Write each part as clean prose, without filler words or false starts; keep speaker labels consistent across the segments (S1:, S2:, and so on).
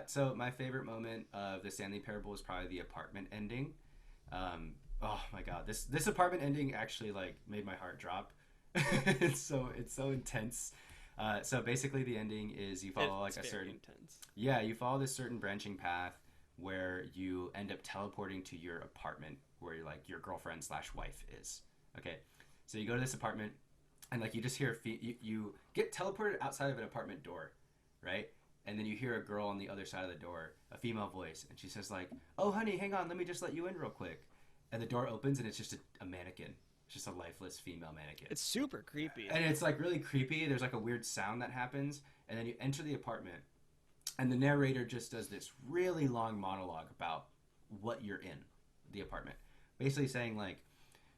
S1: So my favorite moment of the Stanley Parable is probably the apartment ending. Oh my god, this apartment ending actually like made my heart drop. It's so intense. So basically, the ending is you follow like
S2: It's
S1: a
S2: very
S1: certain
S2: intense.
S1: yeah, you follow this certain branching path where you end up teleporting to your apartment where like your girlfriend slash wife is. Okay, so you go to this apartment and like you just hear you get teleported outside of an apartment door, right? And then you hear a girl on the other side of the door, a female voice, and she says like, "Oh honey, hang on, let me just let you in real quick." And the door opens and it's just a mannequin. It's just a lifeless female mannequin.
S2: It's super creepy.
S1: And it's like really creepy. There's like a weird sound that happens, and then you enter the apartment, and the narrator just does this really long monologue about what you're in the apartment, basically saying like,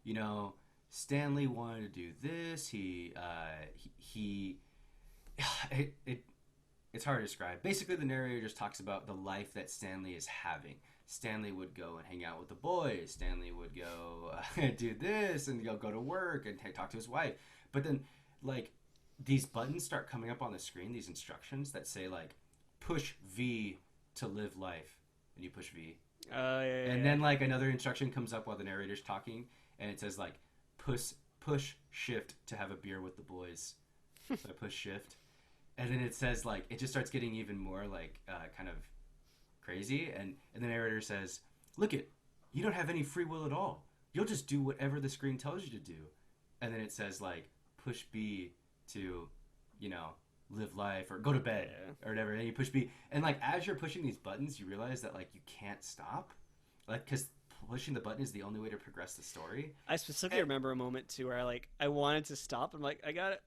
S1: you know, Stanley wanted to do this. He it it's hard to describe. Basically, the narrator just talks about the life that Stanley is having. Stanley would go and hang out with the boys. Stanley would go do this and go to work and talk to his wife. But then, like, these buttons start coming up on the screen, these instructions that say, like, push V to live life. And you push V.
S2: Oh yeah, yeah,
S1: And
S2: yeah.
S1: then, like, another instruction comes up while the narrator's talking, and it says, like, push shift to have a beer with the boys. So I push shift, and then it says like it just starts getting even more like kind of crazy, and the narrator says, "Look it, you don't have any free will at all. You'll just do whatever the screen tells you to do." And then it says like push B to, you know, live life or go to bed
S2: Yeah.
S1: or whatever, and you push B, and like as you're pushing these buttons, you realize that like you can't stop, like because pushing the button is the only way to progress the story.
S2: I specifically
S1: And
S2: remember a moment too where I wanted to stop. I'm like, I got it.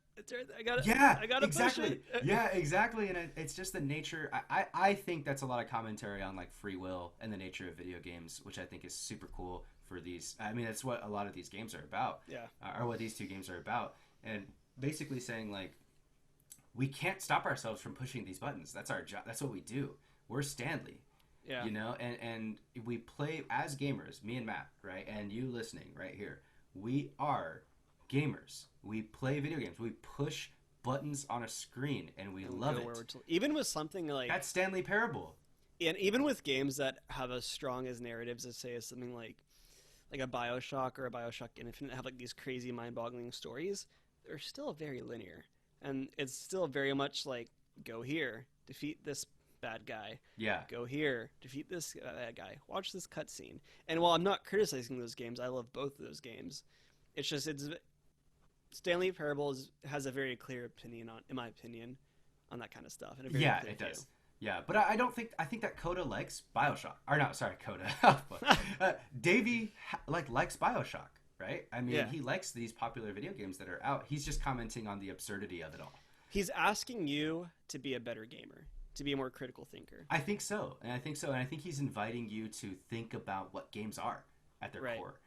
S1: yeah,
S2: I gotta push
S1: exactly.
S2: it.
S1: Yeah, exactly. And it's just the nature. I think that's a lot of commentary on like free will and the nature of video games, which I think is super cool for these. I mean, that's what a lot of these games are about,
S2: Yeah.
S1: or what these two games are about. And basically saying like we can't stop ourselves from pushing these buttons. That's our job. That's what we do. We're Stanley,
S2: Yeah.
S1: you know, and we play as gamers, me and Matt, right, and you listening right here. We are gamers. We play video games. We push buttons on a screen, and we
S2: And we
S1: love
S2: go where
S1: it.
S2: we're even with something like,
S1: That's Stanley Parable.
S2: and even with games that have as strong as narratives as say as something like a Bioshock or a Bioshock Infinite have like these crazy mind-boggling stories, they're still very linear, and it's still very much like go here, defeat this bad guy,
S1: Yeah,
S2: go here, defeat this bad guy, watch this cutscene. And while I'm not criticizing those games, I love both of those games. It's just it's Stanley Parables has a very clear opinion on, in my opinion, on that kind of stuff, and a very
S1: yeah,
S2: clear
S1: it
S2: view.
S1: does. Yeah, but I don't think I think that Coda likes Bioshock. Or no, sorry, Coda. Davey likes Bioshock, right? I mean,
S2: Yeah,
S1: he likes these popular video games that are out. He's just commenting on the absurdity of it all.
S2: he's asking you to be a better gamer, to be a more critical thinker.
S1: I think so, and I think so, and I think he's inviting you to think about what games are at their
S2: Right.
S1: core.